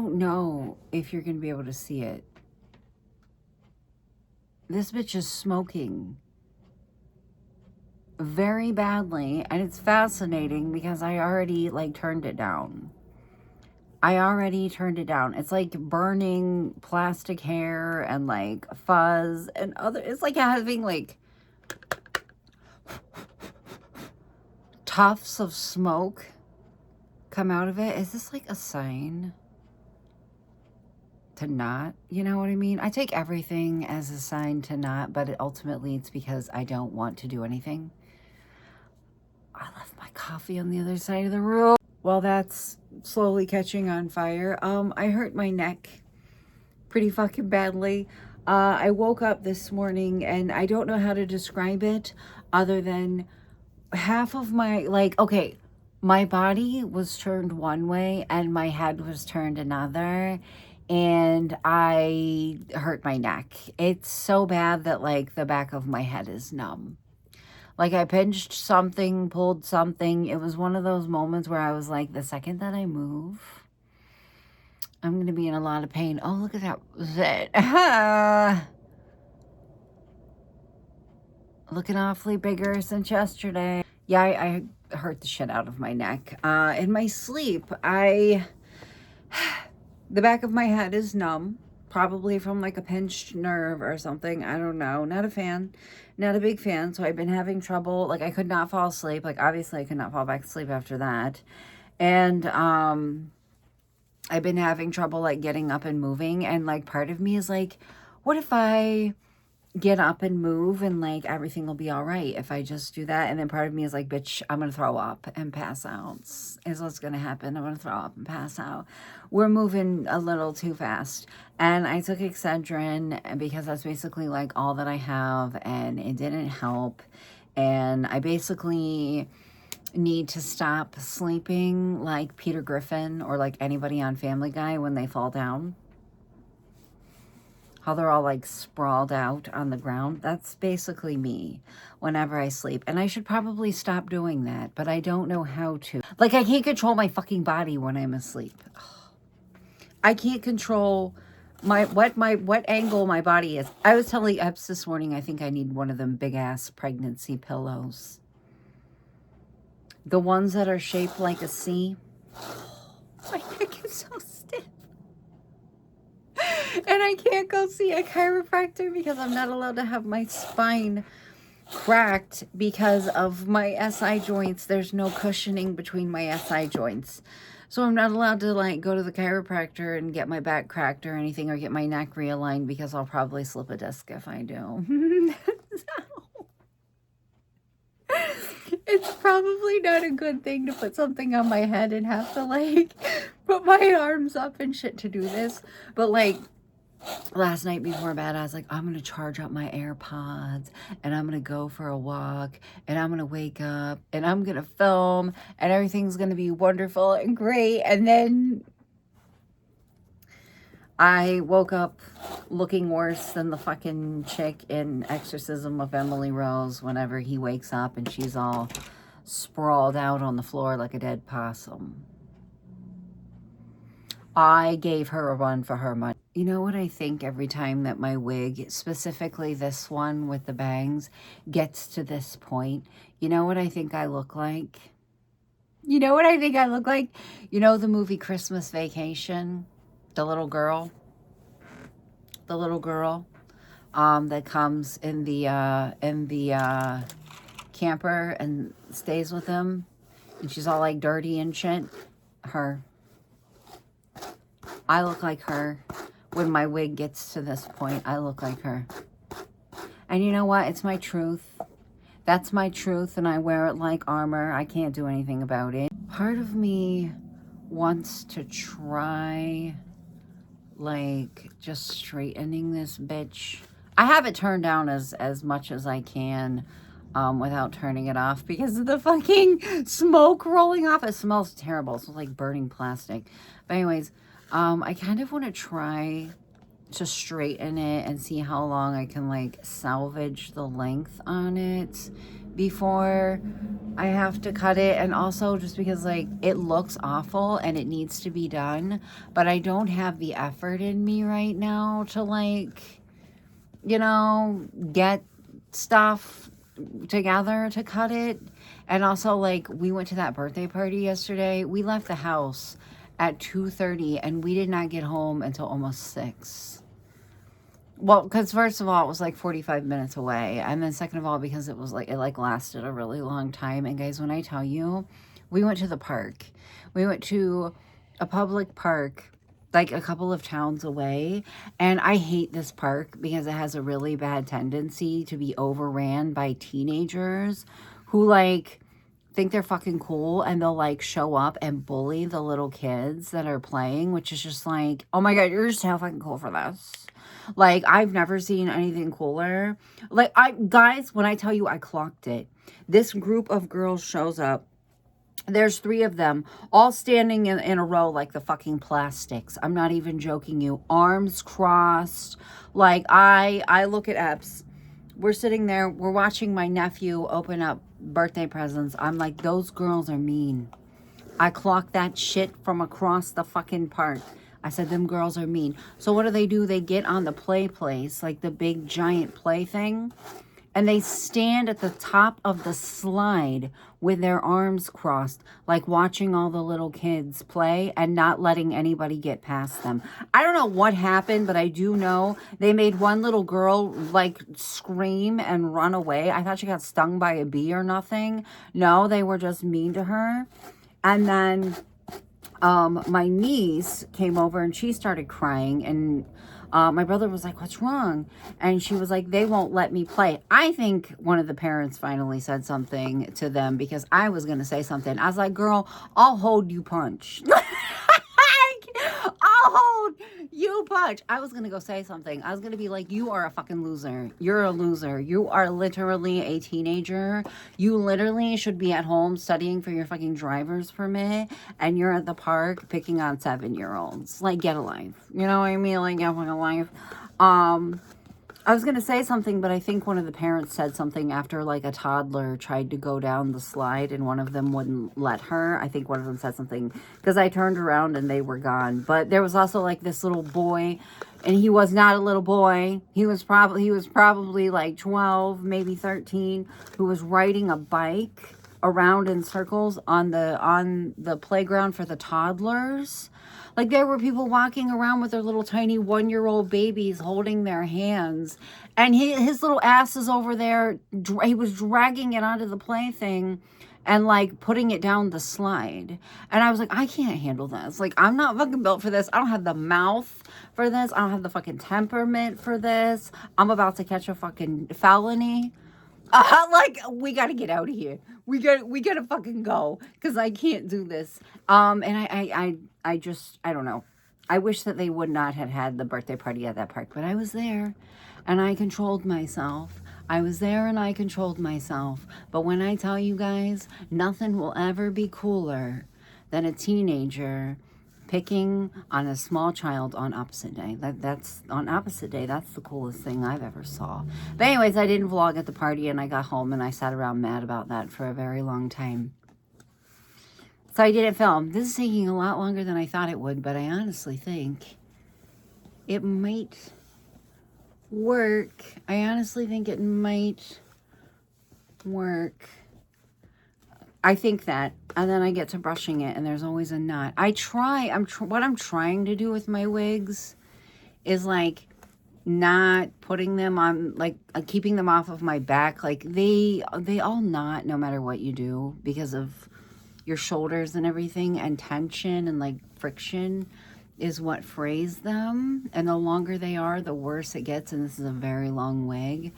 don't know if you're going to be able to see it. This bitch is smoking very badly, and it's fascinating because I already like turned it down. It's like burning plastic hair and like fuzz and other, it's like having like tufts of smoke come out of it. Is this like a sign to not, you know what I mean? I take everything as a sign to not, but ultimately it's because I don't want to do anything. I left my coffee on the other side of the room. Well, that's slowly catching on fire. I hurt my neck pretty fucking badly. I woke up this morning and I don't know how to describe it other than half of my, like, okay, my body was turned one way and my head was turned another, and I hurt my neck. It's so bad that like the back of my head is numb. Like I pinched something, pulled something. It was one of those moments where I was like, the second that I move, I'm going to be in a lot of pain. Oh, look at that. Looking awfully bigger since yesterday. Yeah, I hurt the shit out of my neck. In my sleep, the back of my head is numb. Probably from like a pinched nerve or something. I don't know. Not a fan. Not a big fan. So I've been having trouble. Like I could not fall asleep. Like obviously I could not fall back to sleep after that. And I've been having trouble like getting up and moving. And like part of me is like, what if I get up and move and like everything will be all right if I just do that? And then part of me is like, bitch, I'm gonna throw up and pass out is what's gonna happen. I'm gonna throw up and pass out. We're moving a little too fast. And I took Excedrin because that's basically like all that I have, and it didn't help. And I basically need to stop sleeping like Peter Griffin or like anybody on Family Guy when they fall down. How they're all like sprawled out on the ground. That's basically me whenever I sleep. And I should probably stop doing that, but I don't know how to. Like I can't control my fucking body when I'm asleep. I can't control what angle my body is. I was telling Epps this morning, I think I need one of them big ass pregnancy pillows. The ones that are shaped like a C. My neck is so stiff. And I can't go see a chiropractor because I'm not allowed to have my spine cracked because of my SI joints. There's no cushioning between my SI joints. So I'm not allowed to like go to the chiropractor and get my back cracked or anything, or get my neck realigned, because I'll probably slip a disc if I do. It's probably not a good thing to put something on my head and have to like put my arms up and shit to do this. But like last night before bed, I was like, I'm going to charge up my AirPods and I'm going to go for a walk and I'm going to wake up and I'm going to film and everything's going to be wonderful and great. And then I woke up looking worse than the fucking chick in Exorcism of Emily Rose whenever he wakes up and she's all sprawled out on the floor like a dead possum. I gave her a run for her money. You know what I think every time that my wig, specifically this one with the bangs, gets to this point? You know what I think I look like? You know what I think I look like? You know the movie Christmas Vacation? The little girl that comes in the camper and stays with him, and she's all like dirty and shit. Her. I look like her. When my wig gets to this point, I look like her. And you know what? It's my truth. That's my truth, and I wear it like armor. I can't do anything about it. Part of me wants to try like just straightening this bitch. I have it turned down as much as I can without turning it off because of the fucking smoke rolling off. It smells terrible. It smells like burning plastic. But anyways, I kind of want to try to straighten it and see how long I can like salvage the length on it, before I have to cut it. And also just because like it looks awful and it needs to be done, but I don't have the effort in me right now to like, you know, get stuff together to cut it. And also like we went to that birthday party yesterday. We left the house at 2:30 and we did not get home until almost 6. Well, because first of all, it was like 45 minutes away. And then second of all, because it was like, it like lasted a really long time. And guys, when I tell you, we went to the park. We went to a public park like a couple of towns away. And I hate this park because it has a really bad tendency to be overran by teenagers who like think they're fucking cool and they'll like show up and bully the little kids that are playing, which is just like, oh my God, you're just so fucking cool for this. Like, I've never seen anything cooler. Like, guys, when I tell you I clocked it, this group of girls shows up. There's 3 of them all standing in a row like the fucking plastics. I'm not even joking you. Arms crossed. Like, I look at Epps. We're sitting there. We're watching my nephew open up birthday presents. I'm like, those girls are mean. I clocked that shit from across the fucking park. I said, them girls are mean. So what do? They get on the play place, like the big giant play thing, and they stand at the top of the slide with their arms crossed, like watching all the little kids play and not letting anybody get past them. I don't know what happened, but I do know they made one little girl like scream and run away. I thought she got stung by a bee or nothing. No, they were just mean to her. And then my niece came over and she started crying, and my brother was like, what's wrong? And she was like, they won't let me play. I think one of the parents finally said something to them because I was going to say something. I was like, girl, I'll hold you punch. I'll hold you punch. I was going to go say something. I was going to be like, you are a fucking loser. You're a loser. You are literally a teenager. You literally should be at home studying for your fucking driver's permit, and you're at the park picking on 7-year-olds. Like, get a life. You know what I mean? Like, get a life. I was going to say something, but I think one of the parents said something after like a toddler tried to go down the slide and one of them wouldn't let her. I think one of them said something because I turned around and they were gone. But there was also like this little boy, and he was not a little boy. He was probably like 12, maybe 13, who was riding a bike around in circles on the playground for the toddlers. Like, there were people walking around with their little tiny 1-year-old babies holding their hands. And his little ass is over there. He was dragging it onto the plaything and, like, putting it down the slide. And I was like, I can't handle this. Like, I'm not fucking built for this. I don't have the mouth for this. I don't have the fucking temperament for this. I'm about to catch a fucking felony. Like, we gotta get out of here. We gotta fucking go, because I can't do this. And I just, I don't know. I wish that they would not have had the birthday party at that park, but I was there, and I controlled myself. I was there, and I controlled myself. But when I tell you guys, nothing will ever be cooler than a teenager picking on a small child on opposite day. That's on opposite day. That's the coolest thing I've ever saw. But anyways, I didn't vlog at the party, and I got home and I sat around mad about that for a very long time. So I didn't film. This is taking a lot longer than I thought it would, but I honestly think it might work. I honestly think it might work. I think that, and then I get to brushing it, and there's always a knot. What I'm trying to do with my wigs is, like, not putting them on, like, keeping them off of my back. Like, they all knot no matter what you do because of your shoulders and everything, and tension and, like, friction is what frays them. And the longer they are, the worse it gets, and this is a very long wig.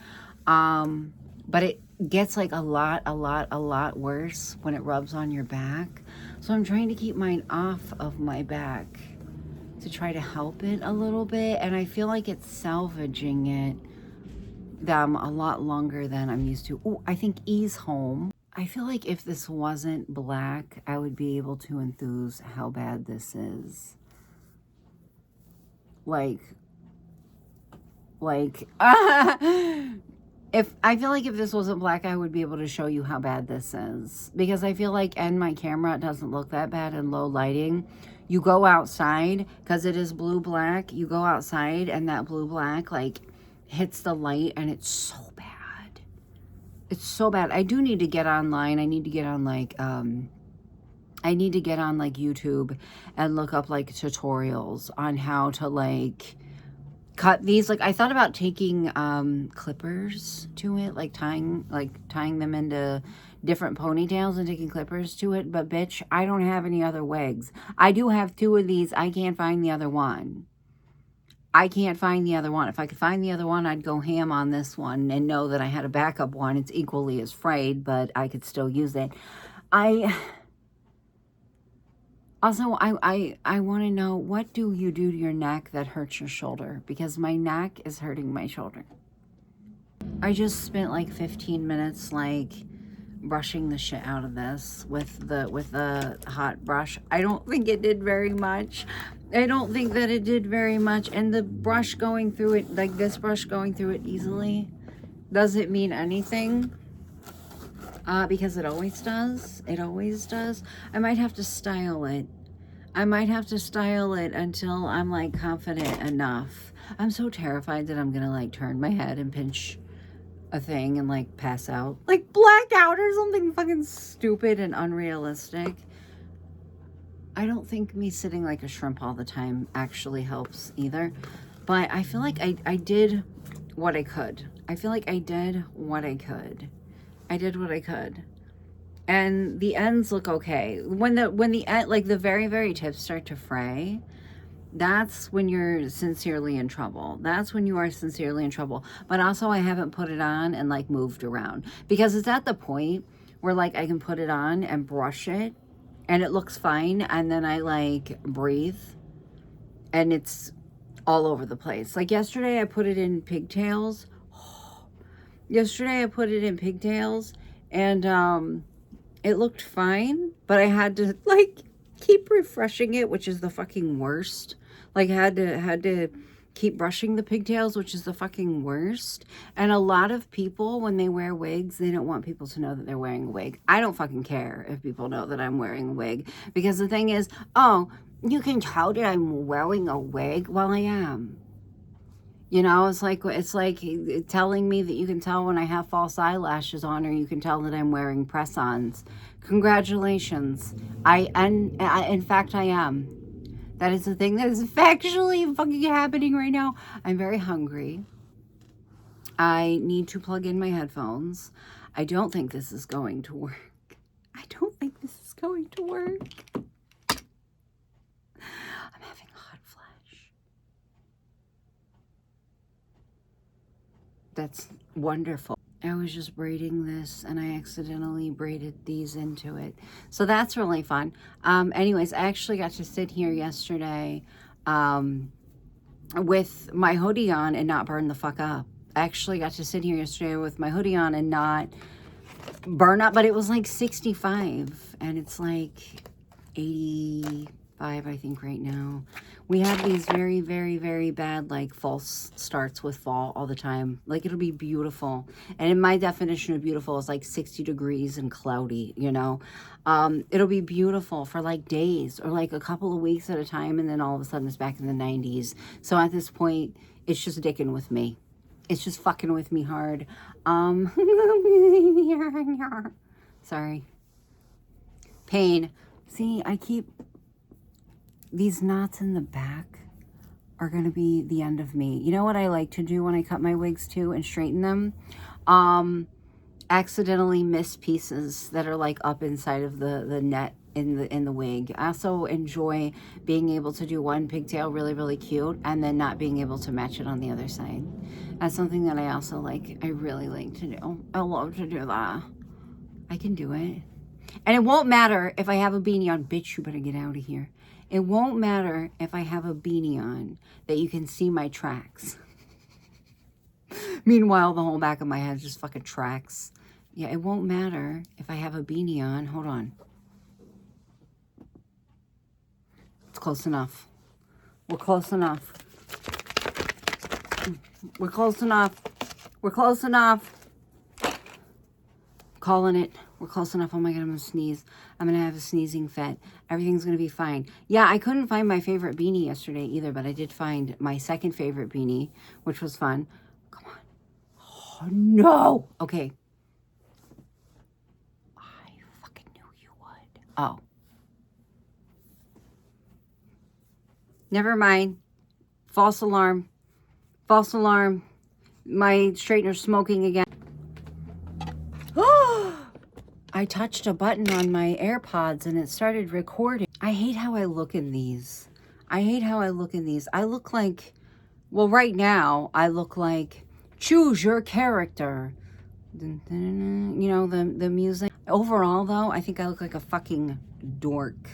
But it gets like a lot worse when it rubs on your back. So I'm trying to keep mine off of my back to try to help it a little bit. And I feel like it's salvaging them a lot longer than I'm used to. Oh, I think E's home. I feel like if this wasn't black, I would be able to enthuse how bad this is. Like, if I feel like if this wasn't black, I would be able to show you how bad this is, because I feel like in my camera it doesn't look that bad in low lighting. You go outside, because it is blue black, you go outside and that blue black like hits the light and it's so bad. It's so bad. I do need to get online. I need to get on like YouTube and look up like tutorials on how to like cut these. Like I thought about taking clippers to it, like tying them into different ponytails and taking clippers to it, but bitch, I don't have any other wigs. I do have 2 of these. I can't find the other one. I can't find the other one. If I could find the other one, I'd go ham on this one and know that I had a backup one. It's equally as frayed, but I could still use it. Also, I want to know, what do you do to your neck that hurts your shoulder? Because my neck is hurting my shoulder. I just spent like 15 minutes like brushing the shit out of this with the hot brush. I don't think it did very much. I don't think that it did very much. And the brush going through it, like this brush going through it easily, doesn't mean anything. Because it always does. It always does. I might have to style it. I might have to style it until I'm like confident enough. I'm so terrified that I'm gonna like turn my head and pinch a thing and like pass out. Like black out or something fucking stupid and unrealistic. I don't think me sitting like a shrimp all the time actually helps either. But I feel like I did what I could. I feel like I did what I could. I did what I could. And the ends look okay. When the end, like the very, very tips start to fray, that's when you're sincerely in trouble. That's when you are sincerely in trouble. But also I haven't put it on and like moved around, because it's at the point where like I can put it on and brush it and it looks fine. And then I like breathe and it's all over the place. Like yesterday I put it in pigtails. Yesterday I put it in pigtails and it looked fine, but I had to like keep refreshing it, which is the fucking worst. Like had to keep brushing the pigtails, which is the fucking worst. And a lot of people, when they wear wigs, they don't want people to know that they're wearing a wig. I don't fucking care if people know that I'm wearing a wig, because the thing is, oh, you can tell that I'm wearing a wig. Well, I am. You know, it's like telling me that you can tell when I have false eyelashes on, or you can tell that I'm wearing press-ons. Congratulations. In fact, I am. That is the thing that is factually fucking happening right now. I'm very hungry. I need to plug in my headphones. I don't think this is going to work. I don't think this is going to work. I'm having hot flash. That's wonderful. I was just braiding this and I accidentally braided these into it. So that's really fun. Anyways, I actually got to sit here yesterday with my hoodie on and not burn the fuck up. I actually got to sit here yesterday with my hoodie on and not burn up, but it was like 65 and it's like 85, I think, right now. We have these very, very, very bad, like, false starts with fall all the time. Like, it'll be beautiful. And in my definition of beautiful is, like, 60 degrees and cloudy, you know? It'll be beautiful for, like, days or, like, a couple of weeks at a time, and then all of a sudden it's back in the 90s. So at this point, it's just dicking with me. It's just fucking with me hard. Sorry. Pain. See, I keep... These knots in the back are going to be the end of me. You know what I like to do when I cut my wigs too and straighten them? Accidentally miss pieces that are like up inside of the net in the wig. I also enjoy being able to do one pigtail really, really cute and then not being able to match it on the other side. That's something that I also like. I really like to do. I love to do that. I can do it. And it won't matter if I have a beanie on. Bitch, you better get out of here. It won't matter if I have a beanie on that you can see my tracks. Meanwhile, the whole back of my head is just fucking tracks. Yeah, it won't matter if I have a beanie on. Hold on. It's close enough. We're close enough. We're close enough. We're close enough. calling it. We're close enough. Oh my God, I'm going to sneeze. I'm going to have a sneezing fit. Everything's going to be fine. Yeah, I couldn't find my favorite beanie yesterday either, but I did find my second favorite beanie, which was fun. Come on. Oh, no. Okay. I fucking knew you would. Oh. Never mind. False alarm. False alarm. My straightener's smoking again. I touched a button on my AirPods and it started recording. I hate how I look in these. I hate how I look in these. I look like, well, right now, I look like choose your character. You know, the music. Overall, though, I think I look like a fucking dork.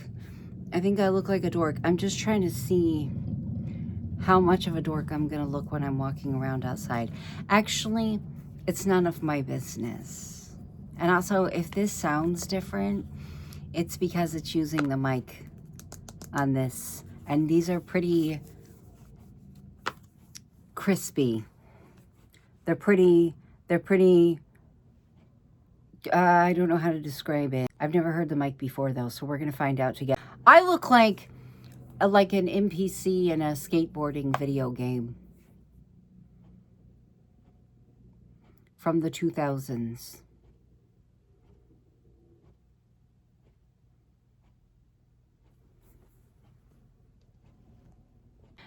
I think I look like a dork. I'm just trying to see how much of a dork I'm going to look when I'm walking around outside. Actually, it's none of my business. And also, if this sounds different, it's because it's using the mic on this. And these are pretty crispy. They're pretty, I don't know how to describe it. I've never heard the mic before, though, so we're going to find out together. I look like an NPC in a skateboarding video game from the 2000s.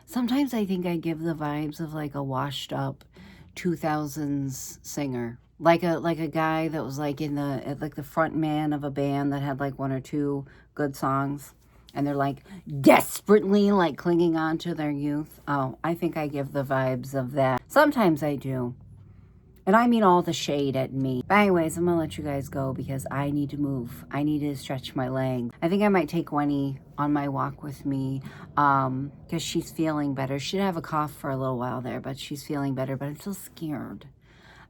Sometimes I think I give the vibes of like a washed up 2000s singer. Like a guy that was like in the front man of a band that had like one or two good songs. And they're like desperately like clinging on to their youth. Oh, I think I give the vibes of that. Sometimes I do. And I mean all the shade at me. But anyways, I'm going to let you guys go because I need to move. I need to stretch my leg. I think I might take Winnie on my walk with me because she's feeling better. She did have a cough for a little while there, but she's feeling better. But I'm still scared.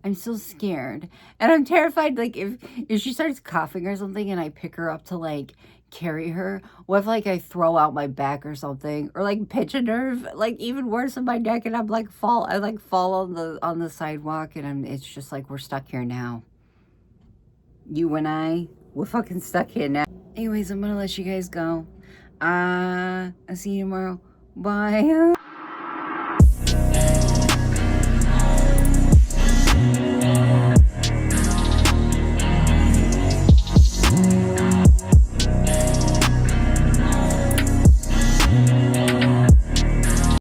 I'm so scared. And I'm terrified, like, if she starts coughing or something and I pick her up to, like, carry her, what if, like, I throw out my back or something, or, like, pinch a nerve, like, even worse in my neck, and I'm, like, fall on the sidewalk, and it's just, like, we're stuck here now. You and we're fucking stuck here now. Anyways, I'm gonna let you guys go. I'll see you tomorrow. Bye.